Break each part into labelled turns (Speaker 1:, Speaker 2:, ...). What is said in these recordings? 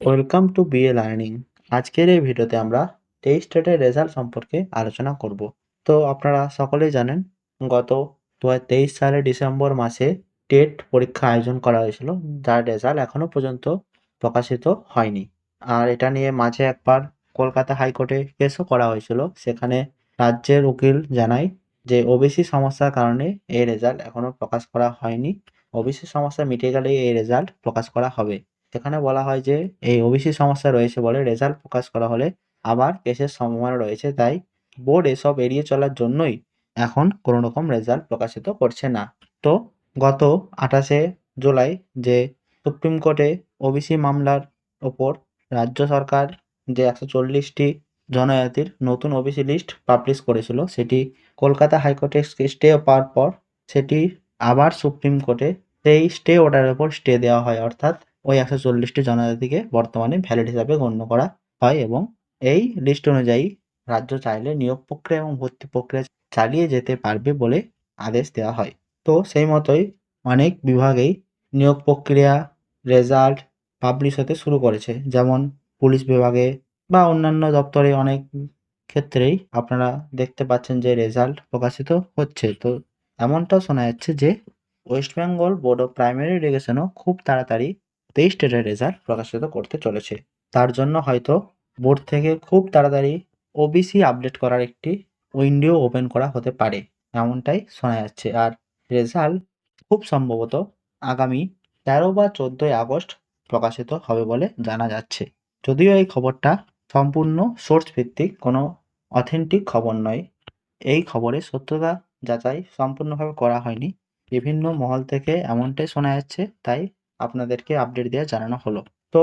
Speaker 1: Welcome to BA learning. আজকের এই ভিডিওতে আমরা টেস্ট টেটের রেজাল্ট সম্পর্কে আলোচনা করব। তো আপনারা সকলেই জানেন, গত 2023 সালের ডিসেম্বর মাসে টেট পরীক্ষা আয়োজন করা হয়েছিল, যার রেজাল্ট এখনো পর্যন্ত প্রকাশিত হয়নি। আর এটা নিয়ে মাঝে একবার কলকাতা হাইকোর্টে কেসও করা হয়েছিল। সেখানে রাজ্যের উকিল জানায় যে ওবিসি সমস্যার কারণে এই রেজাল্ট এখনো প্রকাশ করা হয়নি। ওবিসি সমস্যা মিটে গেলেই এই রেজাল্ট প্রকাশ করা হবে। সেখানে বলা হয় যে এই ওবিসি সমস্যা রয়েছে বলে রেজাল্ট প্রকাশ করা হলে আবার কেসের সম্ভাবনা রয়েছে, তাই বোর্ড এসব এড়িয়ে চলার জন্যই এখন কোনো রকম রেজাল্ট প্রকাশিত করছে না। তো গত 28শে জুলাই যে সুপ্রিম কোর্টে ওবিসি মামলার ওপর রাজ্য সরকার যে 140টি জনজাতির নতুন ওবিসি লিস্ট পাবলিশ করেছিল, সেটি কলকাতা হাইকোর্টে স্টে পাওয়ার পর সেটি আবার সুপ্রিম কোর্টে সেই স্টে অর্ডারের উপর স্টে দেওয়া হয়, অর্থাৎ ওই 140টি জনজাতিকে বর্তমানে ভ্যালিড হিসাবে গণ্য করা হয় এবং এই লিস্ট অনুযায়ী রাজ্য চাইলে নিয়োগ প্রক্রিয়া এবং ভর্তি প্রক্রিয়া চালিয়ে যেতে পারবে বলে আদেশ দেওয়া হয়। তো সেই মতোই অনেক বিভাগেই নিয়োগ প্রক্রিয়া রেজাল্ট পাবলিশ হতে শুরু করেছে, যেমন পুলিশ বিভাগে বা অন্যান্য দপ্তরে অনেক ক্ষেত্রেই আপনারা দেখতে পাচ্ছেন যে রেজাল্ট প্রকাশিত হচ্ছে। তো এমনটাও শোনা যাচ্ছে যে West Bengal board of primary এডুকেশনও খুব তাড়াতাড়ি 23 টেটের রেজাল্ট প্রকাশিত করতে চলেছে। তার জন্য হয়তো বোর্ড থেকে খুব তাড়াতাড়ি ওবিসি আপডেট করার একটি উইন্ডো ওপেন করা হতে পারে, এমনটাই শোনা যাচ্ছে। আর রেজাল্ট খুব সম্ভবত আগামী 13 বা 14ই আগস্ট প্রকাশিত হবে বলে জানা যাচ্ছে। যদিও এই খবরটা সম্পূর্ণ সোর্স ভিত্তিক, কোনো অথেন্টিক খবর নয়। এই খবরের সত্যতা যাচাই সম্পূর্ণভাবে করা হয়নি। বিভিন্ন মহল থেকে এমনটাই শোনা যাচ্ছে, তাই আপনাদেরকে আপডেট দিয়ে জানানো হলো। তো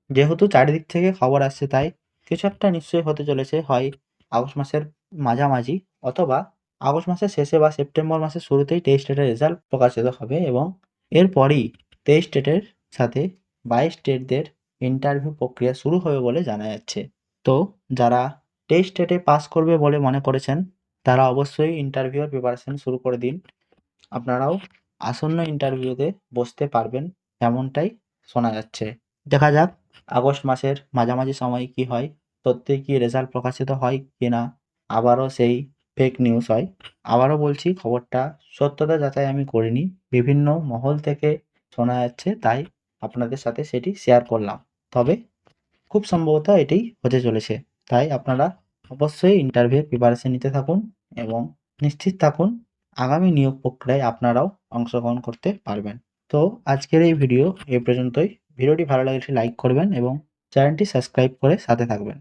Speaker 1: যেহেতু চারিদিক থেকে খবর আসছে, তাই কিছু একটা নিশ্চয়ই হতে চলেছে। হয় আগস্ট মাসের মাঝামাঝি অথবা আগস্ট মাসের শেষে বা সেপ্টেম্বর মাসের শুরুতেই টেস্ট টেটের রেজাল্ট প্রকাশিত হবে এবং এরপরই টেস্ট টেটের সাথে 22 স্টেটদের ইন্টারভিউ প্রক্রিয়া শুরু হবে বলে জানা যাচ্ছে। তো যারা টেস্ট টেটে পাস করবে বলে মনে করেছেন, তারা অবশ্যই ইন্টারভিউর প্রিপারেশন শুরু করে দিন। আপনারাও আসন্ন ইন্টারভিউতে বসতে পারবেন, এমনটাই শোনা যাচ্ছে। দেখা যাক আগস্ট মাসের মাঝামাঝি সময় কি হয়, সত্যিই কি রেজাল্ট প্রকাশিত হয় কিনা, আবারও সেই ফেক নিউজ হয়। আবারও বলছি, খবরটা সত্যতা যাচাই আমি করিনি, বিভিন্ন মহল থেকে শোনা যাচ্ছে, তাই আপনাদের সাথে সেটি শেয়ার করলাম। তবে খুব সম্ভবত এটিই হতে চলেছে। তাই আপনারা অবশ্যই ইন্টারভিউর প্রিপারেশন নিতে থাকুন এবং নিশ্চিত থাকুন আগামী নিয়োগ প্রক্রিয়ায় আপনারাও অংশগ্রহণ করতে পারবেন। তো আজকের এই ভিডিও এ পর্যন্তই। ভিডিওটি ভালো লাগলে একটি লাইক করবেন এবং চ্যানেলটি সাবস্ক্রাইব করে সাথে থাকবেন।